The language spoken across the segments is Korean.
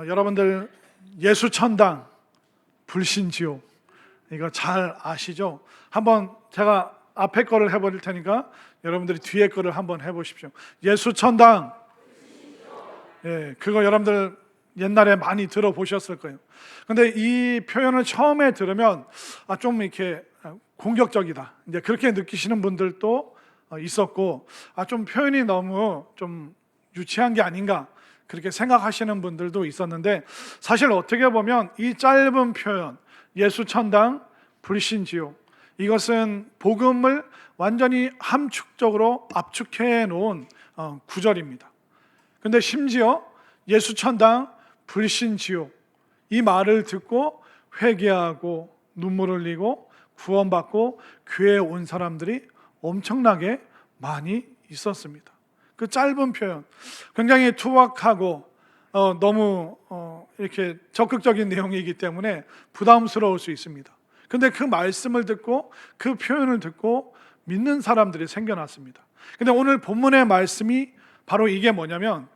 여러분들 예수천당, 불신지옥 이거 잘 아시죠? 한번 제가 앞에 거를 해버릴 테니까 여러분들이 뒤에 거를 한번 해보십시오. 예수천당, 그거 여러분들 옛날에 많이 들어보셨을 거예요. 근데 이 표현을 처음에 들으면 좀 이렇게 공격적이다, 이제 그렇게 느끼시는 분들도 있었고, 좀 표현이 너무 좀 유치한 게 아닌가 그렇게 생각하시는 분들도 있었는데, 사실 어떻게 보면 이 짧은 표현 예수천당, 불신지옥, 이것은 복음을 완전히 함축적으로 압축해 놓은 구절입니다. 근데 심지어 예수천당, 불신지옥 이 말을 듣고 회개하고 눈물 흘리고 구원받고 교회에 온 사람들이 엄청나게 많이 있었습니다. 그 짧은 표현 굉장히 투박하고 너무 이렇게 적극적인 내용이기 때문에 부담스러울 수 있습니다. 근데 그 말씀을 듣고 그 표현을 듣고 믿는 사람들이 생겨났습니다. 근데 오늘 본문의 말씀이 바로 이게 뭐냐면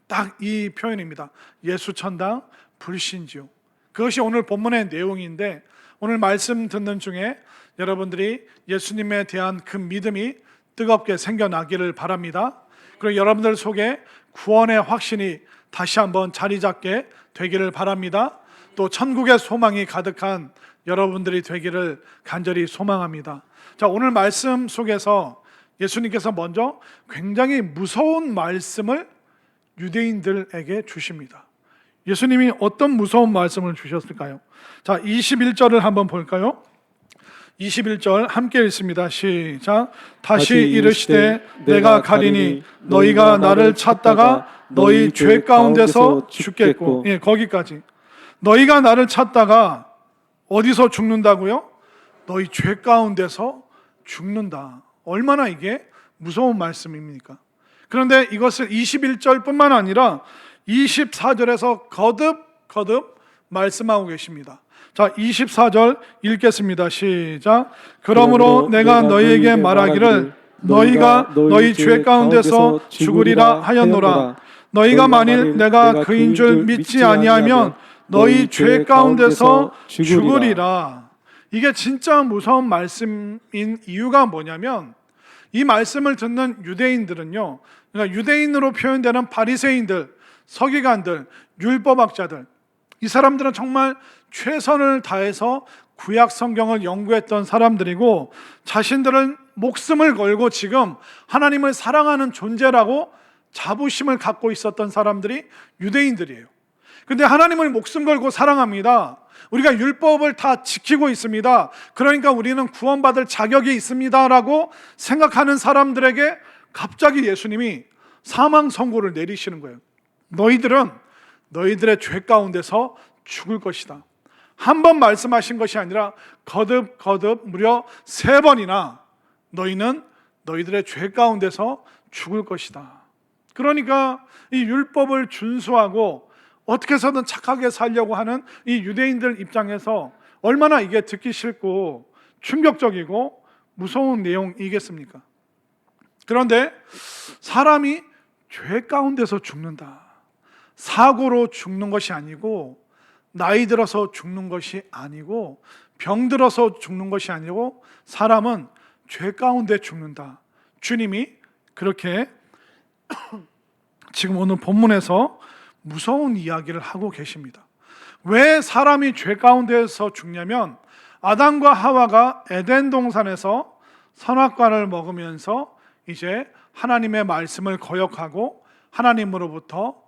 딱 이 표현입니다. 예수천당, 불신지옥. 그것이 오늘 본문의 내용인데, 오늘 말씀 듣는 중에 여러분들이 예수님에 대한 그 믿음이 뜨겁게 생겨나기를 바랍니다. 그리고 여러분들 속에 구원의 확신이 다시 한번 자리 잡게 되기를 바랍니다. 또 천국의 소망이 가득한 여러분들이 되기를 간절히 소망합니다. 자, 오늘 말씀 속에서 예수님께서 먼저 굉장히 무서운 말씀을 유대인들에게 주십니다. 예수님이 어떤 무서운 말씀을 주셨을까요? 자, 21절을 한번 볼까요? 21절 함께 읽습니다. 시작. 다시 이르시되 내가 가리니 너희가 나를 찾다가 너희 죄 가운데서 죽겠고. 거기까지. 너희가 나를 찾다가 어디서 죽는다고요? 너희 죄 가운데서 죽는다. 얼마나 이게 무서운 말씀입니까? 그런데 이것을 21절뿐만 아니라 24절에서 거듭 말씀하고 계십니다. 자, 24절 읽겠습니다. 시작. 그러므로 내가 너희에게 말하기를 너희가 너희 죄 가운데서 죽으리라 하였노라. 너희가 만일 내가 그인 줄 믿지 아니하면 너희 죄 가운데서 죽으리라. 이게 진짜 무서운 말씀인 이유가 뭐냐면, 이 말씀을 듣는 유대인들은요, 그러니까 유대인으로 표현되는 바리새인들, 서기관들, 율법학자들, 이 사람들은 정말 최선을 다해서 구약 성경을 연구했던 사람들이고, 자신들은 목숨을 걸고 지금 하나님을 사랑하는 존재라고 자부심을 갖고 있었던 사람들이 유대인들이에요. 근데 하나님을 목숨 걸고 사랑합니다. 우리가 율법을 다 지키고 있습니다. 그러니까 우리는 구원받을 자격이 있습니다 라고 생각하는 사람들에게 갑자기 예수님이 사망 선고를 내리시는 거예요. 너희들은 너희들의 죄 가운데서 죽을 것이다. 한 번 말씀하신 것이 아니라 거듭 무려 3번이나 너희는 너희들의 죄 가운데서 죽을 것이다. 그러니까 이 율법을 준수하고 어떻게 해서든 착하게 살려고 하는 이 유대인들 입장에서 얼마나 이게 듣기 싫고 충격적이고 무서운 내용이겠습니까? 그런데 사람이 죄 가운데서 죽는다. 사고로 죽는 것이 아니고, 나이 들어서 죽는 것이 아니고, 병 들어서 죽는 것이 아니고, 사람은 죄 가운데 죽는다. 주님이 그렇게 지금 오늘 본문에서 무서운 이야기를 하고 계십니다. 왜 사람이 죄 가운데서 죽냐면, 아담과 하와가 에덴 동산에서 선악과를 먹으면서 이제 하나님의 말씀을 거역하고 하나님으로부터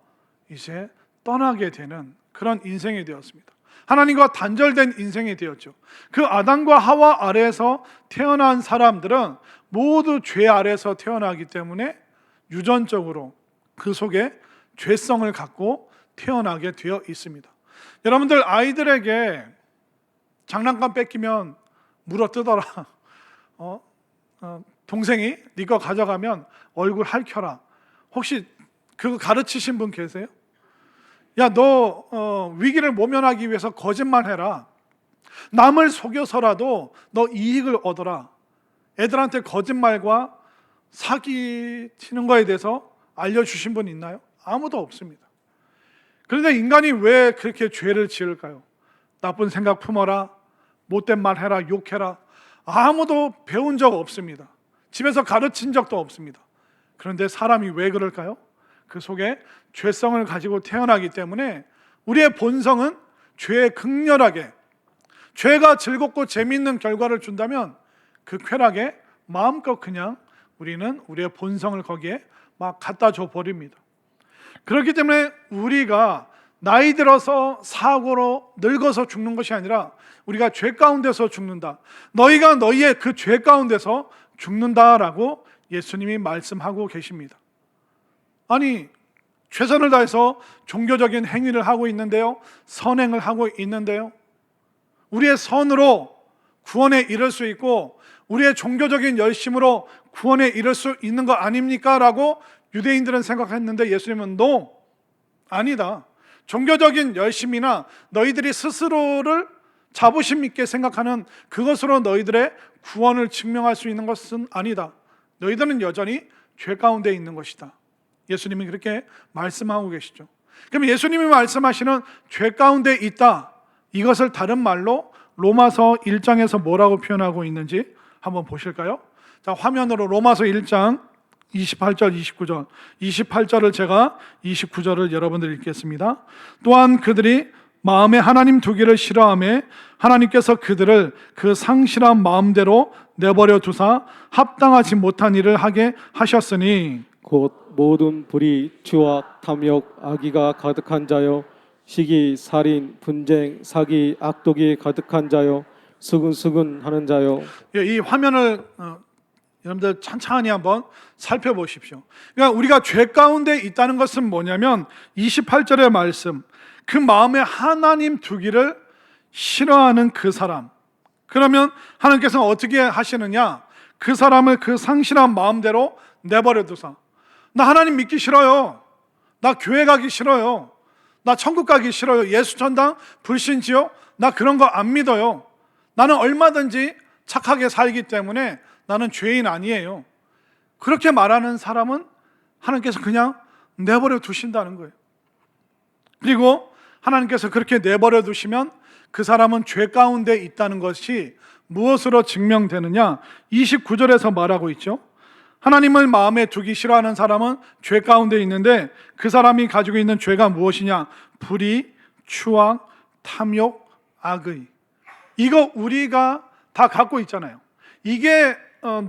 이제 떠나게 되는 그런 인생이 되었습니다. 하나님과 단절된 인생이 되었죠. 그 아담과 하와 아래에서 태어난 사람들은 모두 죄 아래에서 태어나기 때문에 유전적으로 그 속에 죄성을 갖고 태어나게 되어 있습니다. 여러분들 아이들에게 장난감 뺏기면 물어 뜯어라. 동생이 네 거 가져가면 얼굴 핥혀라. 혹시 그거 가르치신 분 계세요? 야, 너 위기를 모면하기 위해서 거짓말해라. 남을 속여서라도 너 이익을 얻어라. 애들한테 거짓말과 사기 치는 거에 대해서 알려주신 분 있나요? 아무도 없습니다. 그런데 인간이 왜 그렇게 죄를 지을까요? 나쁜 생각 품어라, 못된 말 해라, 욕해라. 아무도 배운 적 없습니다. 집에서 가르친 적도 없습니다. 그런데 사람이 왜 그럴까요? 그 속에 죄성을 가지고 태어나기 때문에 우리의 본성은 죄에 극렬하게, 죄가 즐겁고 재미있는 결과를 준다면 그 쾌락에 마음껏 그냥 우리는 우리의 본성을 거기에 막 갖다 줘 버립니다. 그렇기 때문에 우리가 나이 들어서 사고로 늙어서 죽는 것이 아니라 우리가 죄 가운데서 죽는다. 너희가 너희의 그 죄 가운데서 죽는다라고 예수님이 말씀하고 계십니다. 아니, 최선을 다해서 종교적인 행위를 하고 있는데요, 선행을 하고 있는데요, 우리의 선으로 구원에 이를 수 있고 우리의 종교적인 열심으로 구원에 이를 수 있는 거 아닙니까? 라고 유대인들은 생각했는데 예수님은 No, 아니다. 종교적인 열심이나 너희들이 스스로를 자부심 있게 생각하는 그것으로 너희들의 구원을 증명할 수 있는 것은 아니다. 너희들은 여전히 죄 가운데 있는 것이다. 예수님이 그렇게 말씀하고 계시죠. 그럼 예수님이 말씀하시는 죄 가운데 있다, 이것을 다른 말로 로마서 1장에서 뭐라고 표현하고 있는지 한번 보실까요? 자, 화면으로 로마서 1장 28절, 29절, 28절을 제가 29절을 여러분들 읽겠습니다. 또한 그들이 마음에 하나님 두기를 싫어하며 하나님께서 그들을 그 상실한 마음대로 내버려 두사 합당하지 못한 일을 하게 하셨으니 곧 모든 불의, 추악, 탐욕, 악의가 가득한 자요, 시기, 살인, 분쟁, 사기, 악독이 가득한 자요, 수근수근 하는 자요. 이 화면을 여러분들 천천히 한번 살펴보십시오. 그러니까 우리가 죄 가운데 있다는 것은 뭐냐면 28절의 말씀, 그 마음에 하나님 두기를 싫어하는 그 사람. 그러면 하나님께서는 어떻게 하시느냐? 그 사람을 그 상실한 마음대로 내버려 두사, 나 하나님 믿기 싫어요, 나 교회 가기 싫어요, 나 천국 가기 싫어요, 예수 전당 불신 지옥 나 그런 거 안 믿어요, 나는 얼마든지 착하게 살기 때문에 나는 죄인 아니에요. 그렇게 말하는 사람은 하나님께서 그냥 내버려 두신다는 거예요. 그리고 하나님께서 그렇게 내버려 두시면 그 사람은 죄 가운데 있다는 것이 무엇으로 증명되느냐? 29절에서 말하고 있죠. 하나님을 마음에 두기 싫어하는 사람은 죄 가운데 있는데 그 사람이 가지고 있는 죄가 무엇이냐? 불의, 추악, 탐욕, 악의. 이거 우리가 다 갖고 있잖아요. 이게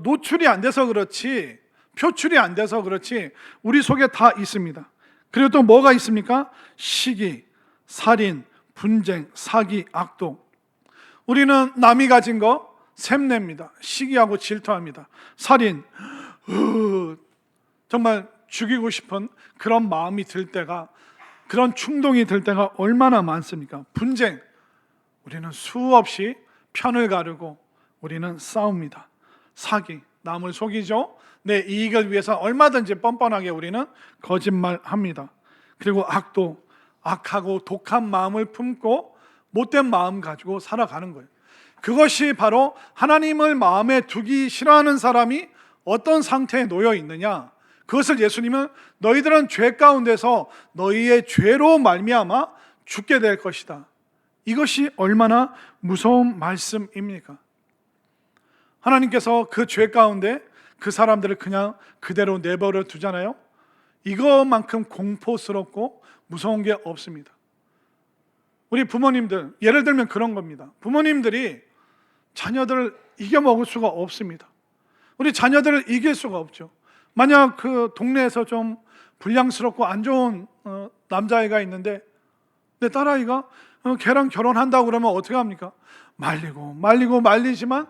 노출이 안 돼서 그렇지, 표출이 안 돼서 그렇지 우리 속에 다 있습니다. 그리고 또 뭐가 있습니까? 시기, 살인, 분쟁, 사기, 악독. 우리는 남이 가진 거 샘냅니다. 시기하고 질투합니다. 살인, 정말 죽이고 싶은 그런 마음이 들 때가, 그런 충동이 들 때가 얼마나 많습니까? 분쟁, 우리는 수없이 편을 가르고 우리는 싸웁니다. 사기, 남을 속이죠. 내 이익을 위해서 얼마든지 뻔뻔하게 우리는 거짓말합니다. 그리고 악도, 악하고 독한 마음을 품고 못된 마음 가지고 살아가는 거예요. 그것이 바로 하나님을 마음에 두기 싫어하는 사람이 어떤 상태에 놓여 있느냐, 그것을 예수님은 너희들은 죄 가운데서 너희의 죄로 말미암아 죽게 될 것이다, 이것이 얼마나 무서운 말씀입니까? 하나님께서 그 죄 가운데 그 사람들을 그냥 그대로 내버려 두잖아요. 이것만큼 공포스럽고 무서운 게 없습니다. 우리 부모님들, 예를 들면 그런 겁니다. 부모님들이 자녀들을 이겨먹을 수가 없습니다. 우리 자녀들을 이길 수가 없죠. 만약 그 동네에서 좀 불량스럽고 안 좋은 남자애가 있는데 내 딸아이가 걔랑 결혼한다고 그러면 어떻게 합니까? 말리지만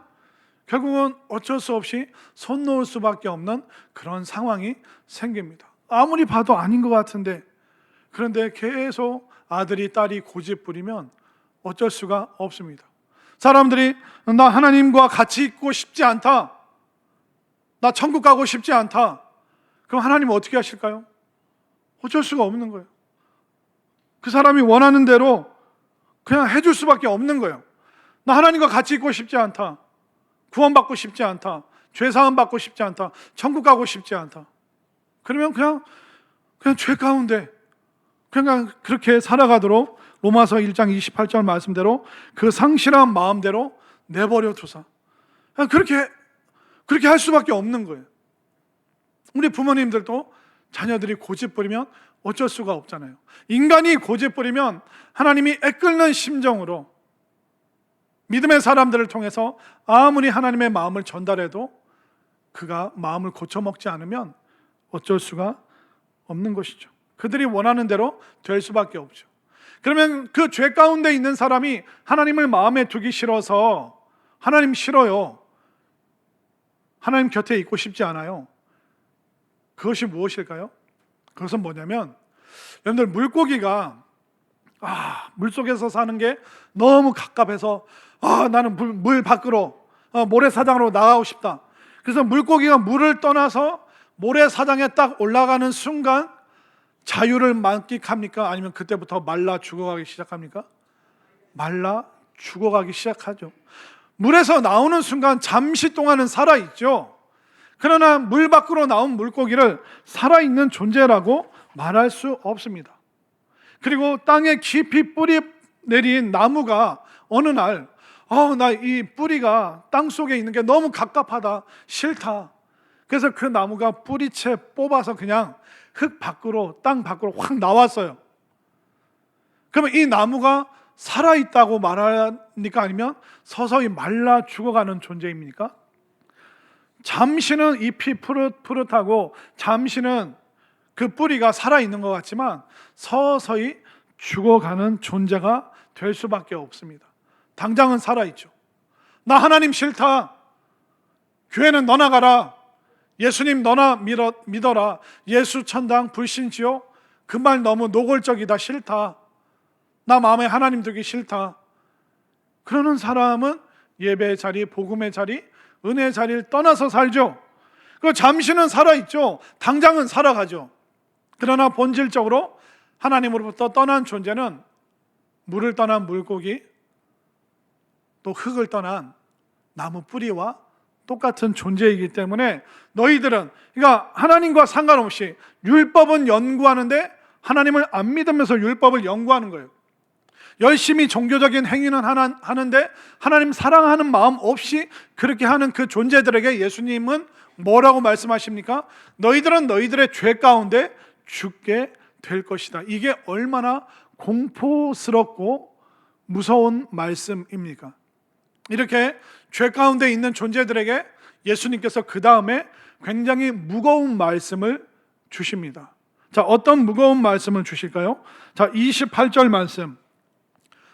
결국은 어쩔 수 없이 손 놓을 수밖에 없는 그런 상황이 생깁니다. 아무리 봐도 아닌 것 같은데, 그런데 계속 아들이 딸이 고집 부리면 어쩔 수가 없습니다. 사람들이 나 하나님과 같이 있고 싶지 않다, 나 천국 가고 싶지 않다, 그럼 하나님은 어떻게 하실까요? 어쩔 수가 없는 거예요. 그 사람이 원하는 대로 그냥 해줄 수밖에 없는 거예요. 나 하나님과 같이 있고 싶지 않다, 구원받고 싶지 않다, 죄사함 받고 싶지 않다, 천국 가고 싶지 않다. 그러면 그냥 죄 가운데 그러니까 그렇게 살아가도록 로마서 1장 28절 말씀대로 그 상실한 마음대로 내버려 두사. 그렇게 할 수밖에 없는 거예요. 우리 부모님들도 자녀들이 고집 부리면 어쩔 수가 없잖아요. 인간이 고집 부리면 하나님이 애끓는 심정으로 믿음의 사람들을 통해서 아무리 하나님의 마음을 전달해도 그가 마음을 고쳐먹지 않으면 어쩔 수가 없는 것이죠. 그들이 원하는 대로 될 수밖에 없죠. 그러면 그 죄 가운데 있는 사람이 하나님을 마음에 두기 싫어서 하나님 싫어요, 하나님 곁에 있고 싶지 않아요. 그것이 무엇일까요? 그것은 뭐냐면, 여러분들 물고기가 물속에서 사는 게 너무 갑갑해서 나는 물 밖으로 모래사장으로 나가고 싶다. 그래서 물고기가 물을 떠나서 모래사장에 딱 올라가는 순간 자유를 만끽합니까? 아니면 그때부터 말라 죽어가기 시작합니까? 말라 죽어가기 시작하죠. 물에서 나오는 순간 잠시 동안은 살아있죠. 그러나 물 밖으로 나온 물고기를 살아있는 존재라고 말할 수 없습니다. 그리고 땅에 깊이 뿌리 내린 나무가 어느 날 나 이 뿌리가 땅 속에 있는 게 너무 갑갑하다, 싫다. 그래서 그 나무가 뿌리채 뽑아서 그냥 흙 밖으로, 땅 밖으로 확 나왔어요. 그러면 이 나무가 살아있다고 말합니까? 아니면 서서히 말라 죽어가는 존재입니까? 잠시는 잎이 푸릇푸릇하고 잠시는 그 뿌리가 살아있는 것 같지만 서서히 죽어가는 존재가 될 수밖에 없습니다. 당장은 살아있죠. 나 하나님 싫다, 교회는 너나 가라, 예수님 너나 믿어라, 예수 천당 불신지옥 그 말 너무 노골적이다, 싫다, 나 마음에 하나님 두기 싫다. 그러는 사람은 예배의 자리, 복음의 자리, 은혜의 자리를 떠나서 살죠. 그 잠시는 살아있죠. 당장은 살아가죠. 그러나 본질적으로 하나님으로부터 떠난 존재는 물을 떠난 물고기, 또 흙을 떠난 나무 뿌리와 똑같은 존재이기 때문에 너희들은, 그러니까 하나님과 상관없이 율법은 연구하는데 하나님을 안 믿으면서 율법을 연구하는 거예요. 열심히 종교적인 행위는 하는데 하나님 사랑하는 마음 없이 그렇게 하는 그 존재들에게 예수님은 뭐라고 말씀하십니까? 너희들은 너희들의 죄 가운데 죽게 될 것이다. 이게 얼마나 공포스럽고 무서운 말씀입니까? 이렇게 죄 가운데 있는 존재들에게 예수님께서 그 다음에 굉장히 무거운 말씀을 주십니다. 자, 어떤 무거운 말씀을 주실까요? 자, 28절 말씀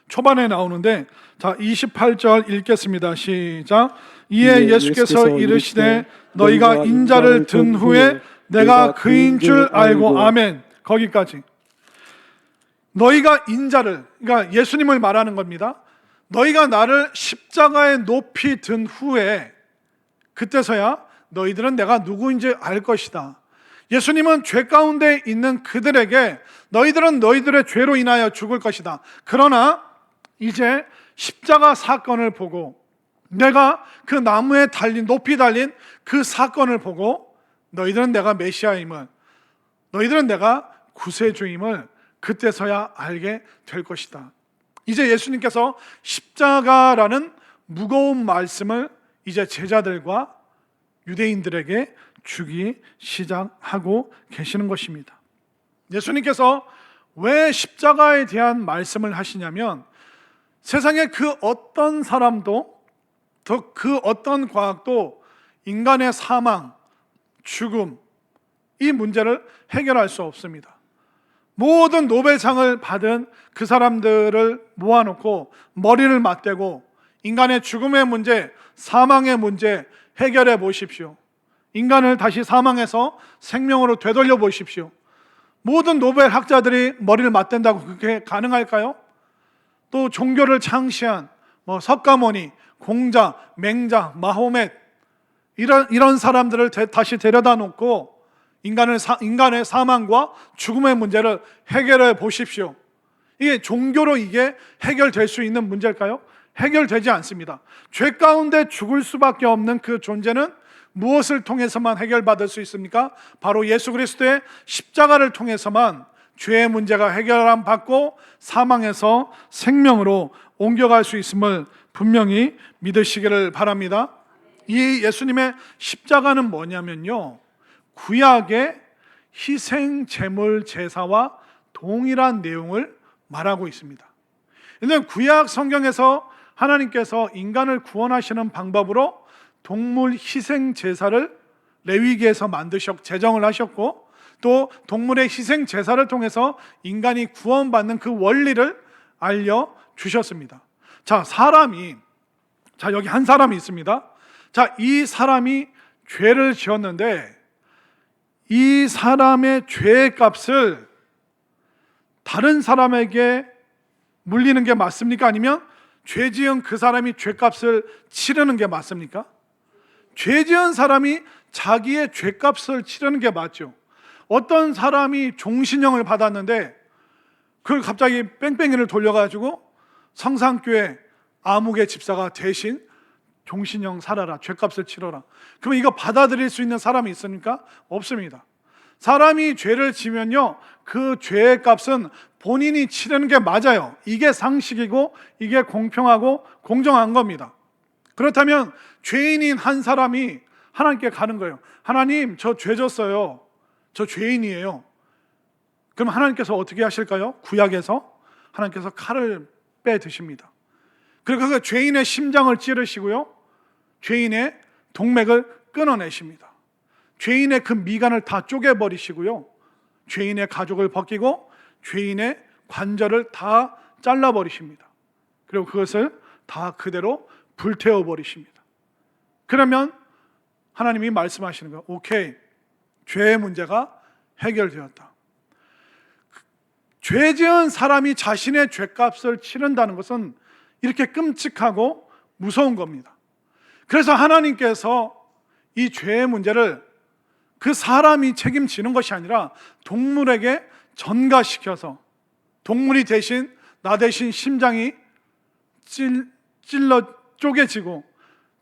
초반에 나오는데, 자, 28절 읽겠습니다. 시작. 이에 예수께서 이르시되 너희가 인자를 든 후에 내가 그인 줄 알고. 아멘. 거기까지. 너희가 인자를, 그러니까 예수님을 말하는 겁니다. 너희가 나를 십자가에 높이 든 후에 그때서야 너희들은 내가 누구인지 알 것이다. 예수님은 죄 가운데 있는 그들에게 너희들은 너희들의 죄로 인하여 죽을 것이다. 그러나 이제 십자가 사건을 보고, 내가 그 나무에 달린, 높이 달린 그 사건을 보고 너희들은 내가 메시아임을, 너희들은 내가 구세주임을 그때서야 알게 될 것이다. 이제 예수님께서 십자가라는 무거운 말씀을 이제 제자들과 유대인들에게 주기 시작하고 계시는 것입니다. 예수님께서 왜 십자가에 대한 말씀을 하시냐면, 세상에 그 어떤 사람도, 더 그 어떤 과학도 인간의 사망, 죽음, 이 문제를 해결할 수 없습니다. 모든 노벨상을 받은 그 사람들을 모아놓고 머리를 맞대고 인간의 죽음의 문제, 사망의 문제 해결해 보십시오. 인간을 다시 사망에서 생명으로 되돌려 보십시오. 모든 노벨 학자들이 머리를 맞댄다고 그게 가능할까요? 또 종교를 창시한 석가모니, 공자, 맹자, 마호멧, 이런 사람들을 다시 데려다 놓고 인간의 사망과 죽음의 문제를 해결해 보십시오. 이게 종교로 이게 해결될 수 있는 문제일까요? 해결되지 않습니다. 죄 가운데 죽을 수밖에 없는 그 존재는 무엇을 통해서만 해결받을 수 있습니까? 바로 예수 그리스도의 십자가를 통해서만 죄의 문제가 해결함 받고 사망에서 생명으로 옮겨갈 수 있음을 분명히 믿으시기를 바랍니다. 이 예수님의 십자가는 뭐냐면요, 구약의 희생 제물 제사와 동일한 내용을 말하고 있습니다. 근데 구약 성경에서 하나님께서 인간을 구원하시는 방법으로 동물 희생 제사를 레위기에서 제정을 하셨고, 또 동물의 희생 제사를 통해서 인간이 구원받는 그 원리를 알려 주셨습니다. 자, 여기 한 사람이 있습니다. 자, 이 사람이 죄를 지었는데 이 사람의 죄의 값을 다른 사람에게 물리는 게 맞습니까? 아니면 죄 지은 그 사람이 죄값을 치르는 게 맞습니까? 죄 지은 사람이 자기의 죄값을 치르는 게 맞죠. 어떤 사람이 종신형을 받았는데 그걸 갑자기 뺑뺑이를 돌려가지고 성산교회 아무개 집사가 대신 종신형 살아라, 죄값을 치러라. 그럼 이거 받아들일 수 있는 사람이 있습니까? 없습니다. 사람이 죄를 지면요, 그 죄의 값은 본인이 치르는 게 맞아요. 이게 상식이고 이게 공평하고 공정한 겁니다. 그렇다면 죄인인 한 사람이 하나님께 가는 거예요. 하나님, 저 죄 졌어요. 저 죄인이에요. 그럼 하나님께서 어떻게 하실까요? 구약에서 하나님께서 칼을 빼 드십니다. 그리고 그 죄인의 심장을 찌르시고요, 죄인의 동맥을 끊어내십니다. 죄인의 그 미간을 다 쪼개버리시고요, 죄인의 가죽을 벗기고 죄인의 관절을 다 잘라버리십니다. 그리고 그것을 다 그대로 불태워버리십니다. 그러면 하나님이 말씀하시는 거예요. 오케이, 죄의 문제가 해결되었다. 죄 지은 사람이 자신의 죄값을 치른다는 것은 이렇게 끔찍하고 무서운 겁니다. 그래서 하나님께서 이 죄의 문제를 그 사람이 책임지는 것이 아니라 동물에게 전가시켜서, 동물이 대신, 나 대신 심장이 찔러 쪼개지고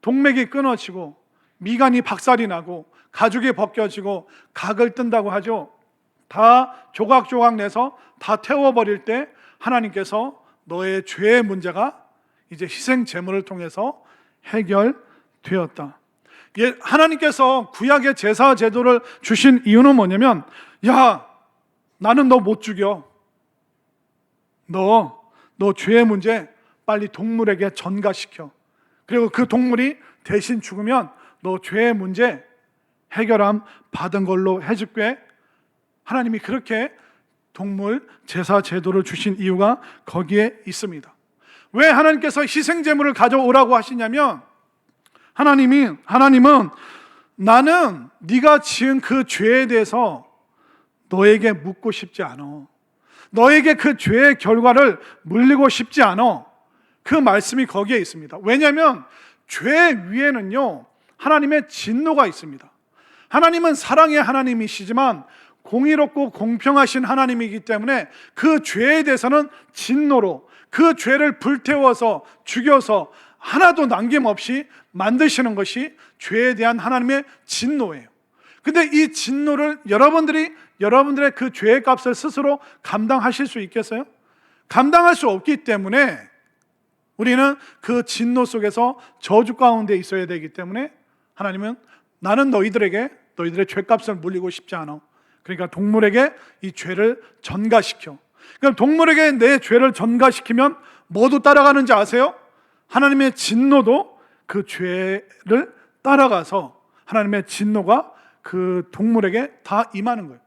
동맥이 끊어지고 미간이 박살이 나고 가죽이 벗겨지고 각을 뜬다고 하죠. 다 조각조각 내서 다 태워버릴 때 하나님께서 너의 죄의 문제가 이제 희생 제물을 통해서 해결되었다. 하나님께서 구약의 제사 제도를 주신 이유는 뭐냐면, 야, 나는 너 못 죽여. 너 죄의 문제 빨리 동물에게 전가시켜. 그리고 그 동물이 대신 죽으면 너 죄의 문제 해결함 받은 걸로 해줄게. 하나님이 그렇게 동물 제사 제도를 주신 이유가 거기에 있습니다. 왜 하나님께서 희생 제물을 가져오라고 하시냐면, 하나님은 나는 네가 지은 그 죄에 대해서 너에게 묻고 싶지 않아. 너에게 그 죄의 결과를 물리고 싶지 않아. 그 말씀이 거기에 있습니다. 왜냐하면 죄 위에는요, 하나님의 진노가 있습니다. 하나님은 사랑의 하나님이시지만 공의롭고 공평하신 하나님이기 때문에 그 죄에 대해서는 진노로, 그 죄를 불태워서 죽여서 하나도 남김없이 만드시는 것이 죄에 대한 하나님의 진노예요. 근데 이 진노를 여러분들의 그 죄의 값을 스스로 감당하실 수 있겠어요? 감당할 수 없기 때문에 우리는 그 진노 속에서 저주 가운데 있어야 되기 때문에 하나님은 나는 너희들의 죄값을 물리고 싶지 않아. 그러니까 동물에게 이 죄를 전가시켜. 그럼 동물에게 내 죄를 전가시키면 뭐도 따라가는지 아세요? 하나님의 진노도 그 죄를 따라가서 하나님의 진노가 그 동물에게 다 임하는 거예요.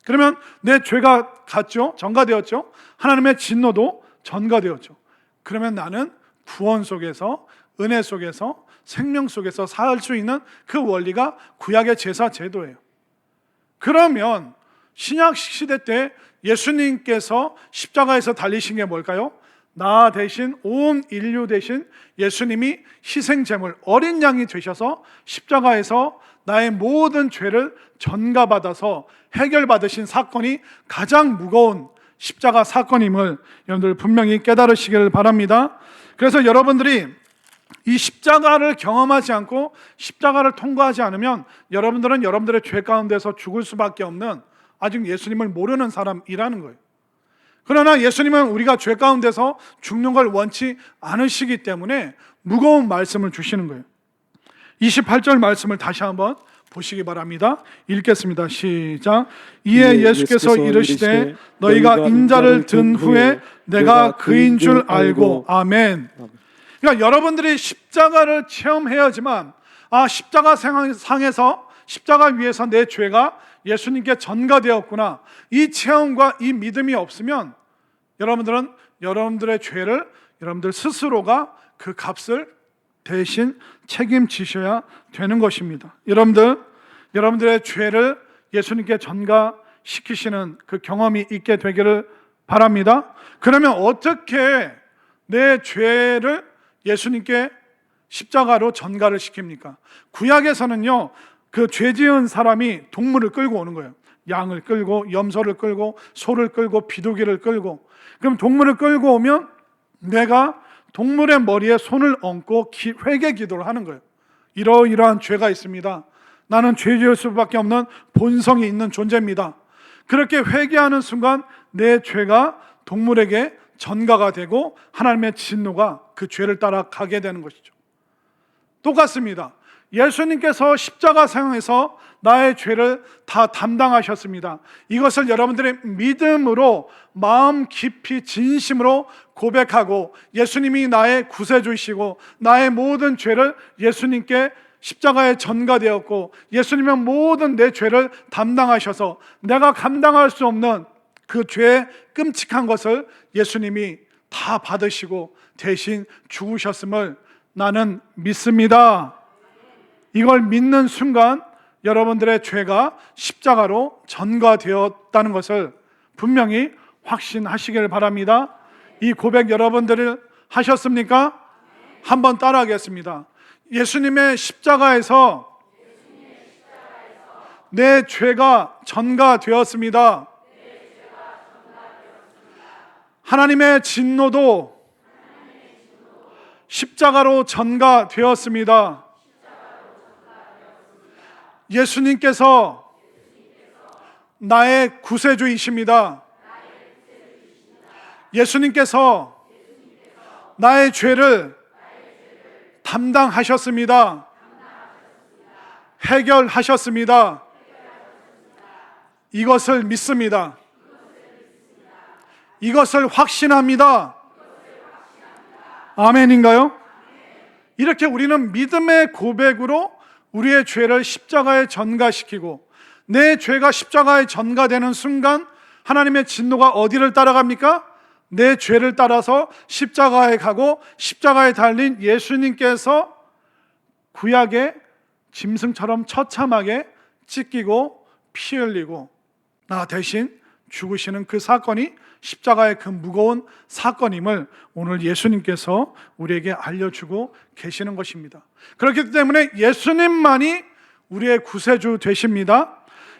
그러면 내 죄가 갔죠? 전가되었죠? 하나님의 진노도 전가되었죠. 그러면 나는 구원 속에서, 은혜 속에서, 생명 속에서 살 수 있는 그 원리가 구약의 제사 제도예요. 그러면 신약 시대 때 예수님께서 십자가에서 달리신 게 뭘까요? 나 대신, 온 인류 대신 예수님이 희생제물, 어린 양이 되셔서 십자가에서 나의 모든 죄를 전가받아서 해결받으신 사건이 가장 무거운 십자가 사건임을 여러분들 분명히 깨달으시기를 바랍니다. 그래서 여러분들이 이 십자가를 경험하지 않고 십자가를 통과하지 않으면 여러분들은 여러분들의 죄 가운데서 죽을 수밖에 없는 아직 예수님을 모르는 사람이라는 거예요. 그러나 예수님은 우리가 죄 가운데서 죽는 걸 원치 않으시기 때문에 무거운 말씀을 주시는 거예요. 28절 말씀을 다시 한번 보시기 바랍니다. 읽겠습니다. 시작. 이에 예수께서 이르시되 너희가 인자를 든 후에 내가 그인 줄 알고. 아멘. 그러니까 여러분들이 십자가를 체험해야지만 십자가 상에서 십자가 위에서 내 죄가 예수님께 전가되었구나, 이 체험과 이 믿음이 없으면 여러분들은 여러분들의 죄를 여러분들 스스로가 그 값을 대신 책임지셔야 되는 것입니다. 여러분들의 죄를 예수님께 전가시키시는 그 경험이 있게 되기를 바랍니다. 그러면 어떻게 내 죄를 예수님께 십자가로 전가를 시킵니까? 구약에서는요, 그 죄 지은 사람이 동물을 끌고 오는 거예요. 양을 끌고, 염소를 끌고, 소를 끌고, 비둘기를 끌고. 그럼 동물을 끌고 오면 내가 동물의 머리에 손을 얹고 회개 기도를 하는 거예요. 이러이러한 죄가 있습니다. 나는 죄 지을 수밖에 없는 본성이 있는 존재입니다. 그렇게 회개하는 순간 내 죄가 동물에게 전가가 되고 하나님의 진노가 그 죄를 따라 가게 되는 것이죠. 똑같습니다. 예수님께서 십자가 상에서 나의 죄를 다 담당하셨습니다. 이것을 여러분들의 믿음으로 마음 깊이 진심으로 고백하고 예수님이 나의 구세주이시고 나의 모든 죄를 예수님께 십자가에 전가되었고 예수님은 모든 내 죄를 담당하셔서 내가 감당할 수 없는 그 죄의 끔찍한 것을 예수님이 다 받으시고 대신 죽으셨음을 나는 믿습니다. 이걸 믿는 순간 여러분들의 죄가 십자가로 전가되었다는 것을 분명히 확신하시길 바랍니다. 이 고백 여러분들이 하셨습니까? 한번 따라하겠습니다. 예수님의 십자가에서 내 죄가 전가되었습니다. 하나님의 진노도 십자가로 전가되었습니다. 예수님께서 나의 구세주이십니다. 예수님께서 나의 죄를 담당하셨습니다. 해결하셨습니다. 이것을 믿습니다. 이것을 확신합니다. 아멘인가요? 이렇게 우리는 믿음의 고백으로 우리의 죄를 십자가에 전가시키고 내 죄가 십자가에 전가되는 순간 하나님의 진노가 어디를 따라갑니까? 내 죄를 따라서 십자가에 가고 십자가에 달린 예수님께서 구약의 짐승처럼 처참하게 찢기고 피 흘리고 나 대신 죽으시는 그 사건이 십자가의 그 무거운 사건임을 오늘 예수님께서 우리에게 알려주고 계시는 것입니다. 그렇기 때문에 예수님만이 우리의 구세주 되십니다.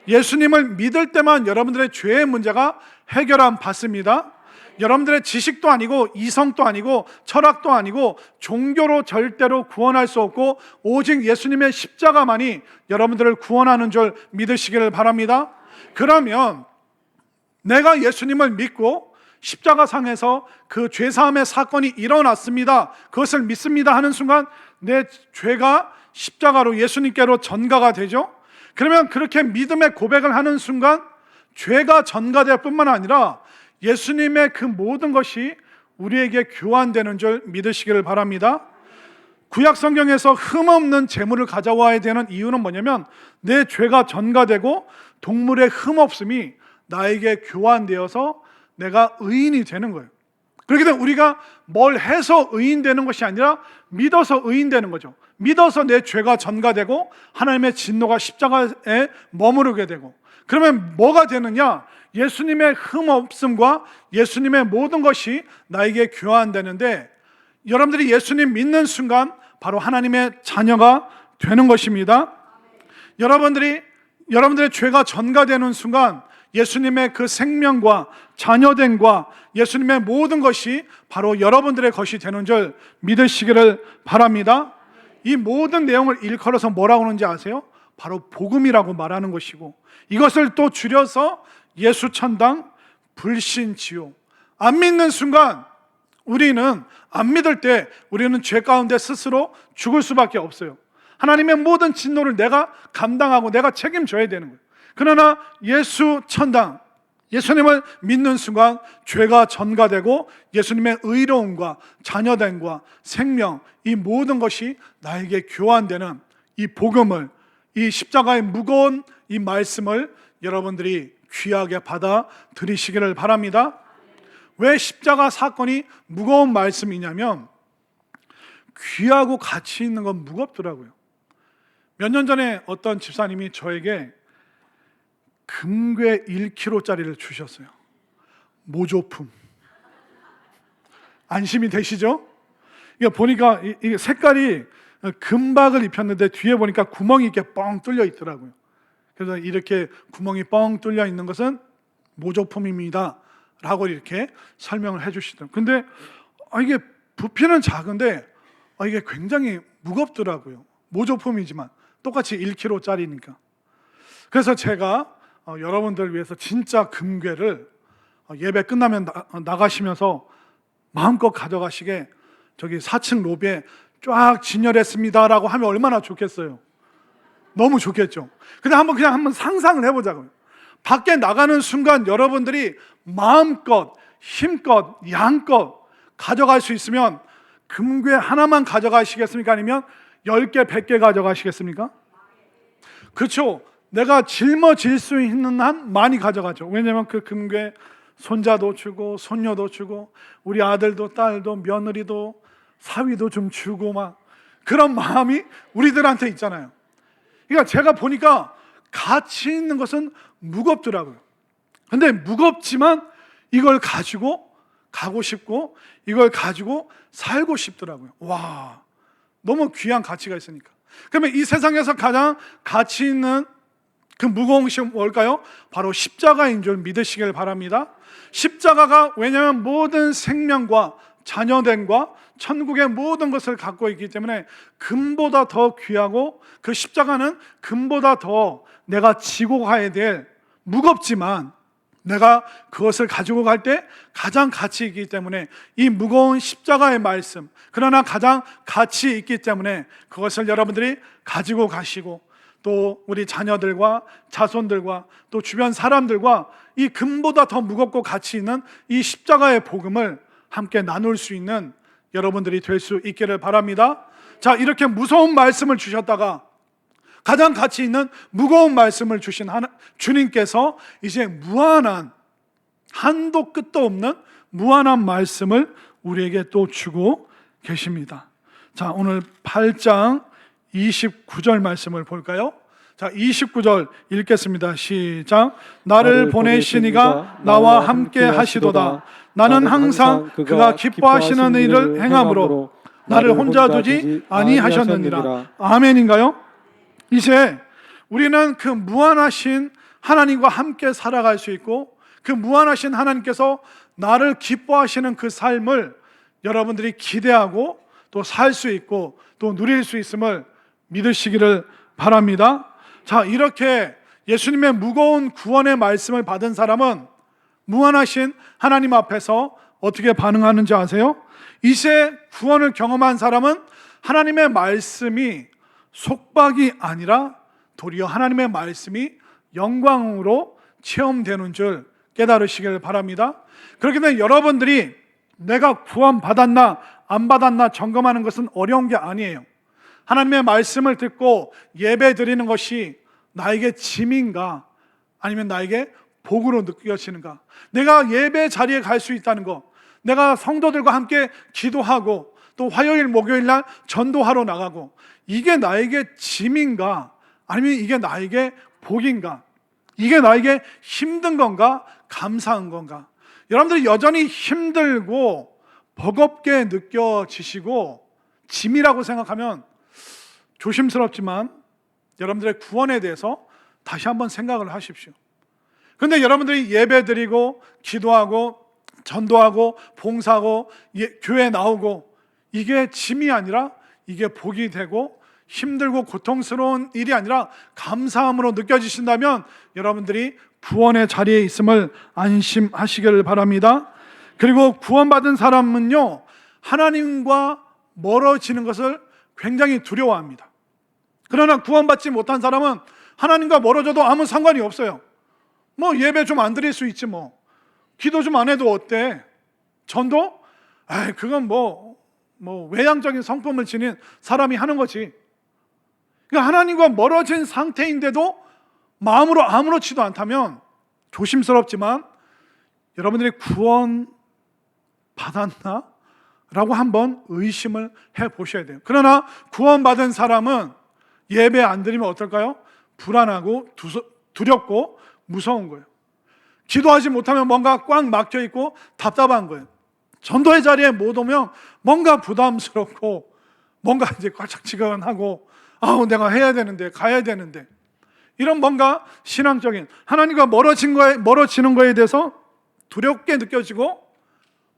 예수님을 믿을 때만 여러분들의 죄의 문제가 해결함 받습니다. 여러분들의 지식도 아니고 이성도 아니고 철학도 아니고 종교로 절대로 구원할 수 없고 오직 예수님의 십자가만이 여러분들을 구원하는 줄 믿으시기를 바랍니다. 그러면 내가 예수님을 믿고 십자가상에서 그 죄사함의 사건이 일어났습니다, 그것을 믿습니다 하는 순간 내 죄가 십자가로 예수님께로 전가가 되죠. 그러면 그렇게 믿음의 고백을 하는 순간 죄가 전가될 뿐만 아니라 예수님의 그 모든 것이 우리에게 교환되는 줄 믿으시기를 바랍니다. 구약 성경에서 흠없는 재물을 가져와야 되는 이유는 뭐냐면 내 죄가 전가되고 동물의 흠없음이 나에게 교환되어서 내가 의인이 되는 거예요. 그렇기 때문에 우리가 뭘 해서 의인되는 것이 아니라 믿어서 의인되는 거죠. 믿어서 내 죄가 전가되고 하나님의 진노가 십자가에 머무르게 되고, 그러면 뭐가 되느냐? 예수님의 흠없음과 예수님의 모든 것이 나에게 교환되는데, 여러분들이 예수님 믿는 순간 바로 하나님의 자녀가 되는 것입니다. 여러분들의 죄가 전가되는 순간 예수님의 그 생명과 자녀됨과 예수님의 모든 것이 바로 여러분들의 것이 되는 줄 믿으시기를 바랍니다. 이 모든 내용을 일컬어서 뭐라고 하는지 아세요? 바로 복음이라고 말하는 것이고, 이것을 또 줄여서 예수천당, 불신지옥. 안 믿는 순간, 우리는 안 믿을 때 우리는 죄 가운데 스스로 죽을 수밖에 없어요. 하나님의 모든 진노를 내가 감당하고 내가 책임져야 되는 거예요. 그러나 예수천당, 예수님을 믿는 순간 죄가 전가되고 예수님의 의로움과 자녀됨과 생명, 이 모든 것이 나에게 교환되는 이 복음을, 이 십자가의 무거운 이 말씀을 여러분들이 귀하게 받아 들이시기를 바랍니다. 왜 십자가 사건이 무거운 말씀이냐면, 귀하고 가치 있는 건 무겁더라고요. 몇 년 전에 어떤 집사님이 저에게 금괴 1kg짜리를 주셨어요. 모조품. 안심이 되시죠? 이게 보니까 이게 색깔이 금박을 입혔는데 뒤에 보니까 구멍이 이렇게 뻥 뚫려 있더라고요. 그래서 이렇게 구멍이 뻥 뚫려 있는 것은 모조품입니다 라고 이렇게 설명을 해주시더라고요. 근데 이게 부피는 작은데 이게 굉장히 무겁더라고요. 모조품이지만 똑같이 1kg짜리니까. 그래서 제가 여러분들을 위해서 진짜 금괴를 예배 끝나면 나가시면서 마음껏 가져가시게 저기 4층 로비에 쫙 진열했습니다 라고 하면 얼마나 좋겠어요. 너무 좋겠죠. 근데 한번 상상을 해보자고요. 밖에 나가는 순간 여러분들이 마음껏, 힘껏, 양껏 가져갈 수 있으면 금괴 하나만 가져가시겠습니까? 아니면 10개, 100개 가져가시겠습니까? 그렇죠. 내가 짊어질 수 있는 한 많이 가져가죠. 왜냐하면 그 금괴 손자도 주고 손녀도 주고 우리 아들도 딸도 며느리도 사위도 좀 주고 막 그런 마음이 우리들한테 있잖아요. 그러니까 제가 보니까 가치 있는 것은 무겁더라고요. 근데 무겁지만 이걸 가지고 가고 싶고 이걸 가지고 살고 싶더라고요. 와, 너무 귀한 가치가 있으니까. 그러면 이 세상에서 가장 가치 있는 그 무거운 것이 뭘까요? 바로 십자가인 줄 믿으시길 바랍니다. 십자가가 왜냐하면 모든 생명과 자녀됨과 천국의 모든 것을 갖고 있기 때문에 금보다 더 귀하고, 그 십자가는 금보다 더 내가 지고 가야 될, 무겁지만 내가 그것을 가지고 갈 때 가장 가치 있기 때문에 이 무거운 십자가의 말씀, 그러나 가장 가치 있기 때문에 그것을 여러분들이 가지고 가시고, 또 우리 자녀들과 자손들과 또 주변 사람들과 이 금보다 더 무겁고 가치 있는 이 십자가의 복음을 함께 나눌 수 있는 여러분들이 될 수 있기를 바랍니다. 자, 이렇게 무서운 말씀을 주셨다가 가장 가치 있는 무거운 말씀을 주신 주님께서 이제 무한한, 한도 끝도 없는 무한한 말씀을 우리에게 또 주고 계십니다. 자, 오늘 8장 29절 말씀을 볼까요? 자, 29절 읽겠습니다. 시작. 나를 보내신 이가 나와 함께 하시도다. 나는 항상 그가 기뻐하시는 일을 행함으로 나를 혼자 두지 아니하셨느니라. 아멘인가요? 이제 우리는 그 무한하신 하나님과 함께 살아갈 수 있고, 그 무한하신 하나님께서 나를 기뻐하시는 그 삶을 여러분들이 기대하고 또 살 수 있고 또 누릴 수 있음을 믿으시기를 바랍니다. 자, 이렇게 예수님의 무거운 구원의 말씀을 받은 사람은 무한하신 하나님 앞에서 어떻게 반응하는지 아세요? 이제 구원을 경험한 사람은 하나님의 말씀이 속박이 아니라 도리어 하나님의 말씀이 영광으로 체험되는 줄 깨달으시길 바랍니다. 그렇기 때문에 여러분들이 내가 구원 받았나 안 받았나 점검하는 것은 어려운 게 아니에요. 하나님의 말씀을 듣고 예배 드리는 것이 나에게 짐인가 아니면 나에게 복으로 느껴지는가, 내가 예배 자리에 갈 수 있다는 것, 내가 성도들과 함께 기도하고 또 화요일 목요일 날 전도하러 나가고, 이게 나에게 짐인가 아니면 이게 나에게 복인가, 이게 나에게 힘든 건가 감사한 건가. 여러분들이 여전히 힘들고 버겁게 느껴지시고 짐이라고 생각하면 조심스럽지만 여러분들의 구원에 대해서 다시 한번 생각을 하십시오. 그런데 여러분들이 예배 드리고 기도하고 전도하고 봉사하고 교회 나오고, 이게 짐이 아니라 이게 복이 되고 힘들고 고통스러운 일이 아니라 감사함으로 느껴지신다면 여러분들이 구원의 자리에 있음을 안심하시기를 바랍니다. 그리고 구원받은 사람은요, 하나님과 멀어지는 것을 굉장히 두려워합니다. 그러나 구원받지 못한 사람은 하나님과 멀어져도 아무 상관이 없어요. 뭐 예배 좀 안 드릴 수 있지, 뭐 기도 좀 안 해도 어때? 전도? 그건 뭐 외향적인 성품을 지닌 사람이 하는 거지. 그러니까 하나님과 멀어진 상태인데도 마음으로 아무렇지도 않다면 조심스럽지만 여러분들이 구원 받았나? 라고 한번 의심을 해보셔야 돼요. 그러나 구원받은 사람은 예배 안 드리면 어떨까요? 불안하고 두렵고 무서운 거예요. 기도하지 못하면 뭔가 꽉 막혀 있고 답답한 거예요. 전도의 자리에 못 오면 뭔가 부담스럽고 뭔가 이제 꽉짝지근하고 내가 해야 되는데, 가야 되는데, 이런 뭔가 신앙적인 하나님과 멀어지는 거에 대해서 두렵게 느껴지고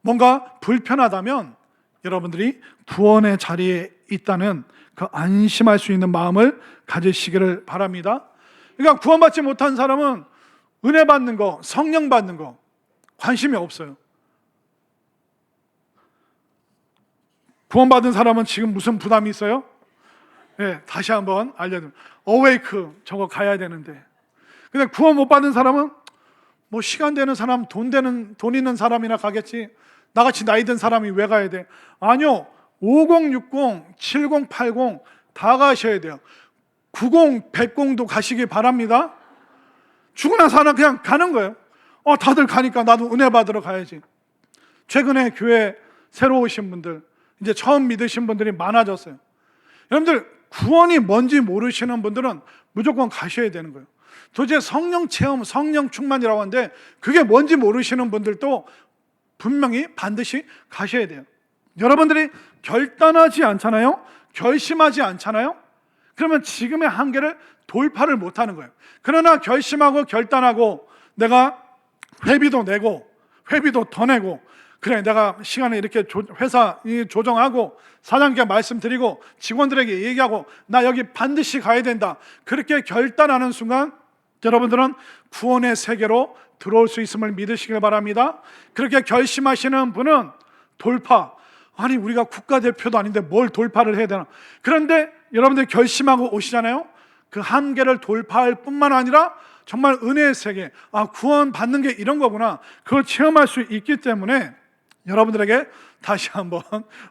뭔가 불편하다면 여러분들이 구원의 자리에 있다는 그 안심할 수 있는 마음을 가지시기를 바랍니다. 그러니까 구원받지 못한 사람은 은혜 받는 거, 성령 받는 거 관심이 없어요. 구원받은 사람은 지금 무슨 부담이 있어요? 다시 한번 알려드립니다. 어웨이크 저거 가야 되는데. 근데 구원 못 받은 사람은 뭐 시간 되는 사람, 돈 있는 사람이나 가겠지. 나같이 나이 든 사람이 왜 가야 돼? 아니요. 5060, 7080 다 가셔야 돼요. 90, 100도 가시기 바랍니다. 죽으나 사나 그냥 가는 거예요. 다들 가니까 나도 은혜 받으러 가야지. 최근에 교회 새로 오신 분들, 이제 처음 믿으신 분들이 많아졌어요. 여러분들 구원이 뭔지 모르시는 분들은 무조건 가셔야 되는 거예요. 도대체 성령 체험, 성령 충만이라고 하는데 그게 뭔지 모르시는 분들도 분명히 반드시 가셔야 돼요. 여러분들이 결단하지 않잖아요? 결심하지 않잖아요? 그러면 지금의 한계를 돌파를 못하는 거예요. 그러나 결심하고 결단하고 내가 회비도 내고 회비도 더 내고 그래 내가 시간을 이렇게 회사 조정하고 사장님께 말씀드리고 직원들에게 얘기하고 나 여기 반드시 가야 된다. 그렇게 결단하는 순간 여러분들은 구원의 세계로 들어올 수 있음을 믿으시길 바랍니다. 그렇게 결심하시는 분은 돌파, 아니 우리가 국가대표도 아닌데 뭘 돌파를 해야 되나. 그런데 여러분들 결심하고 오시잖아요. 그 한계를 돌파할 뿐만 아니라 정말 은혜의 세계, 구원 받는 게 이런 거구나, 그걸 체험할 수 있기 때문에 여러분들에게 다시 한번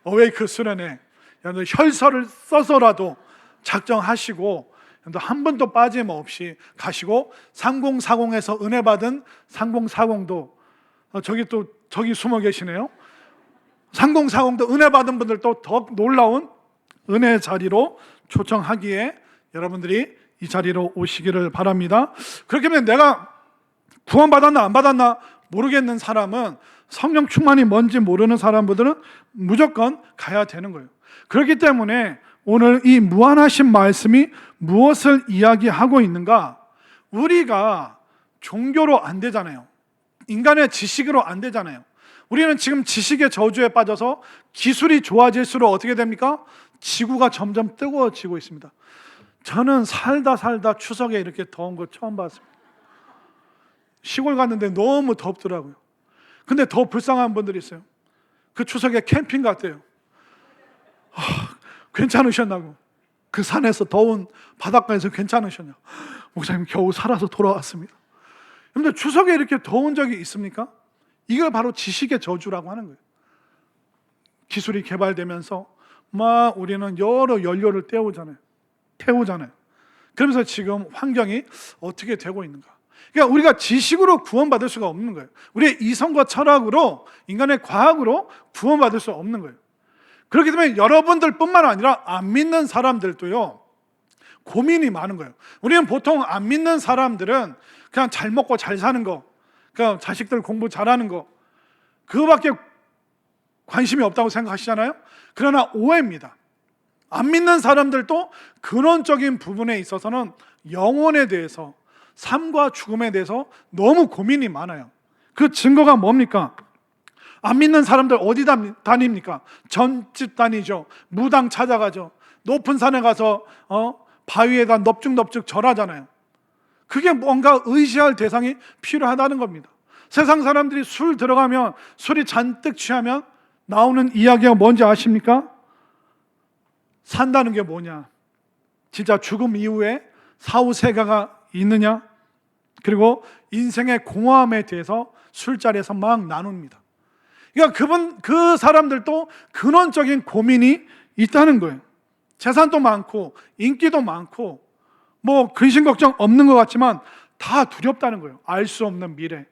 어웨이크 수련회 여러분들 혈서를 써서라도 작정하시고 한 번도 빠짐없이 가시고 3040에서 은혜 받은 3040도 저기 숨어 계시네요. 3040도 은혜 받은 분들도 더 놀라운 은혜의 자리로 초청하기에 여러분들이 이 자리로 오시기를 바랍니다. 그렇게 하면 내가 구원받았나 안 받았나 모르겠는 사람은, 성령 충만이 뭔지 모르는 사람들은 무조건 가야 되는 거예요. 그렇기 때문에 오늘 이 무한하신 말씀이 무엇을 이야기하고 있는가? 우리가 종교로 안 되잖아요. 인간의 지식으로 안 되잖아요. 우리는 지금 지식의 저주에 빠져서 기술이 좋아질수록 어떻게 됩니까? 지구가 점점 뜨거워지고 있습니다. 저는 살다 추석에 이렇게 더운 거 처음 봤습니다. 시골 갔는데 너무 덥더라고요. 근데 더 불쌍한 분들이 있어요. 그 추석에 캠핑 갔대요. 괜찮으셨나고. 그 산에서 더운 바닷가에서 괜찮으셨냐고. 목사님 겨우 살아서 돌아왔습니다. 근데 추석에 이렇게 더운 적이 있습니까? 이걸 바로 지식의 저주라고 하는 거예요. 기술이 개발되면서 막 우리는 여러 연료를 태우잖아요. 그러면서 지금 환경이 어떻게 되고 있는가? 그러니까 우리가 지식으로 구원받을 수가 없는 거예요. 우리의 이성과 철학으로, 인간의 과학으로 구원받을 수 없는 거예요. 그렇기 때문에 여러분들뿐만 아니라 안 믿는 사람들도요, 고민이 많은 거예요. 우리는 보통 안 믿는 사람들은 그냥 잘 먹고 잘 사는 거, 그냥 자식들 공부 잘하는 거, 그거밖에 관심이 없다고 생각하시잖아요. 그러나 오해입니다. 안 믿는 사람들도 근원적인 부분에 있어서는 영혼에 대해서, 삶과 죽음에 대해서 너무 고민이 많아요. 그 증거가 뭡니까? 안 믿는 사람들 어디 다닙니까? 전집 다니죠. 무당 찾아가죠. 높은 산에 가서 바위에다 넙죽넙죽 절하잖아요. 그게 뭔가 의지할 대상이 필요하다는 겁니다. 세상 사람들이 술 들어가면, 술이 잔뜩 취하면 나오는 이야기가 뭔지 아십니까? 산다는 게 뭐냐? 진짜 죽음 이후에 사후세계가 있느냐? 그리고 인생의 공허함에 대해서 술자리에서 막 나눕니다. 그러니까 그 사람들도 근원적인 고민이 있다는 거예요. 재산도 많고 인기도 많고 뭐 근심 걱정 없는 것 같지만 다 두렵다는 거예요. 알 수 없는 미래,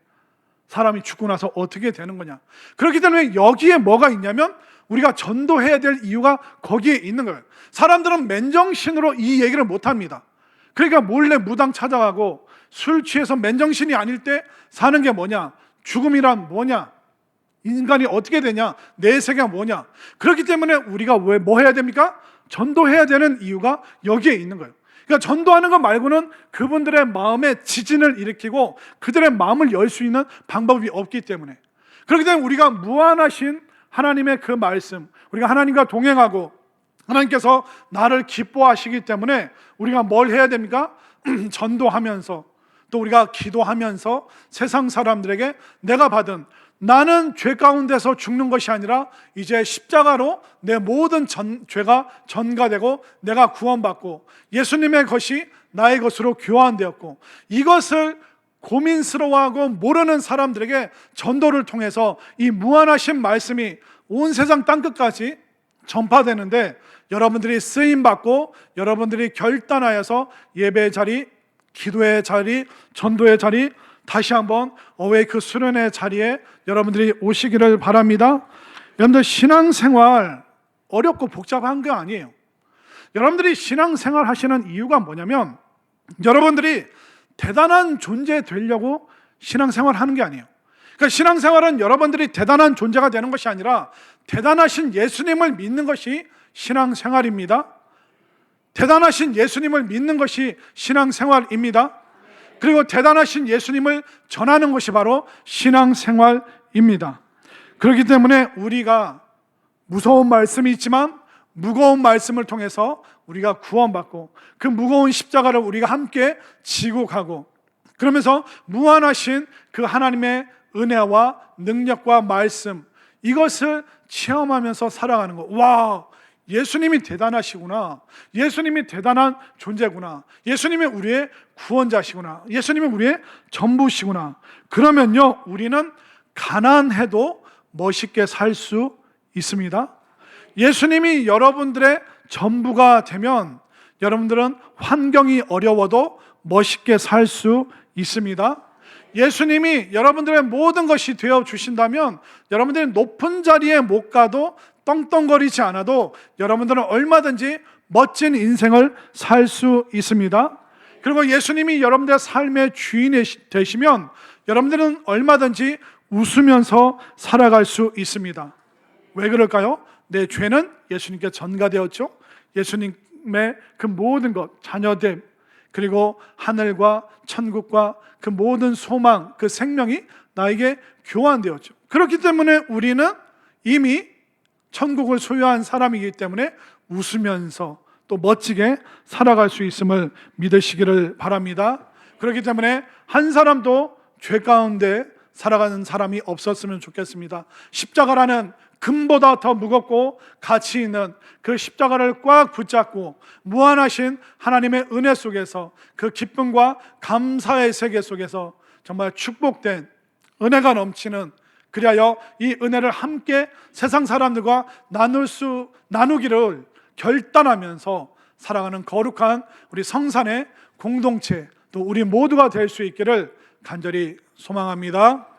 사람이 죽고 나서 어떻게 되는 거냐. 그렇기 때문에 여기에 뭐가 있냐면 우리가 전도해야 될 이유가 거기에 있는 거예요. 사람들은 맨정신으로 이 얘기를 못합니다. 그러니까 몰래 무당 찾아가고 술 취해서 맨정신이 아닐 때 사는 게 뭐냐, 죽음이란 뭐냐, 인간이 어떻게 되냐, 내 세계가 뭐냐. 그렇기 때문에 우리가 왜 뭐 해야 됩니까? 전도해야 되는 이유가 여기에 있는 거예요. 그러니까 전도하는 것 말고는 그분들의 마음에 지진을 일으키고 그들의 마음을 열 수 있는 방법이 없기 때문에, 그렇기 때문에 우리가 무한하신 하나님의 그 말씀, 우리가 하나님과 동행하고 하나님께서 나를 기뻐하시기 때문에 우리가 뭘 해야 됩니까? 전도하면서 또 우리가 기도하면서 세상 사람들에게 내가 받은, 나는 죄 가운데서 죽는 것이 아니라 이제 십자가로 내 모든 죄가 전가되고 내가 구원받고 예수님의 것이 나의 것으로 교환되었고, 이것을 고민스러워하고 모르는 사람들에게 전도를 통해서 이 무한하신 말씀이 온 세상 땅끝까지 전파되는데, 여러분들이 쓰임받고 여러분들이 결단하여서 예배의 자리, 기도의 자리, 전도의 자리, 다시 한번 어웨이크 수련의 자리에 여러분들이 오시기를 바랍니다. 여러분들 신앙생활 어렵고 복잡한 게 아니에요. 여러분들이 신앙생활 하시는 이유가 뭐냐면 여러분들이 대단한 존재 되려고 신앙생활 하는 게 아니에요. 그러니까 신앙생활은 여러분들이 대단한 존재가 되는 것이 아니라 대단하신 예수님을 믿는 것이 신앙생활입니다. 대단하신 예수님을 믿는 것이 신앙생활입니다. 그리고 대단하신 예수님을 전하는 것이 바로 신앙생활입니다. 그렇기 때문에 우리가 무서운 말씀이 있지만 무거운 말씀을 통해서 우리가 구원받고 그 무거운 십자가를 우리가 함께 지고 가고, 그러면서 무한하신 그 하나님의 은혜와 능력과 말씀, 이것을 체험하면서 살아가는 거. 와, 예수님이 대단하시구나, 예수님이 대단한 존재구나, 예수님이 우리의 구원자시구나, 예수님이 우리의 전부시구나. 그러면요, 우리는 가난해도 멋있게 살 수 있습니다. 예수님이 여러분들의 전부가 되면 여러분들은 환경이 어려워도 멋있게 살 수 있습니다. 예수님이 여러분들의 모든 것이 되어 주신다면 여러분들이 높은 자리에 못 가도, 떵떵거리지 않아도 여러분들은 얼마든지 멋진 인생을 살 수 있습니다. 그리고 예수님이 여러분들의 삶의 주인이 되시면 여러분들은 얼마든지 웃으면서 살아갈 수 있습니다. 왜 그럴까요? 내 죄는 예수님께 전가되었죠. 예수님의 그 모든 것, 자녀됨, 그리고 하늘과 천국과 그 모든 소망, 그 생명이 나에게 교환되었죠. 그렇기 때문에 우리는 이미 천국을 소유한 사람이기 때문에 웃으면서 또 멋지게 살아갈 수 있음을 믿으시기를 바랍니다. 그렇기 때문에 한 사람도 죄 가운데 살아가는 사람이 없었으면 좋겠습니다. 십자가라는 금보다 더 무겁고 가치 있는 그 십자가를 꽉 붙잡고 무한하신 하나님의 은혜 속에서 그 기쁨과 감사의 세계 속에서 정말 축복된 은혜가 넘치는, 그리하여 이 은혜를 함께 세상 사람들과 나누기를 결단하면서 살아가는 거룩한 우리 성산의 공동체, 또 우리 모두가 될 수 있기를 간절히 소망합니다.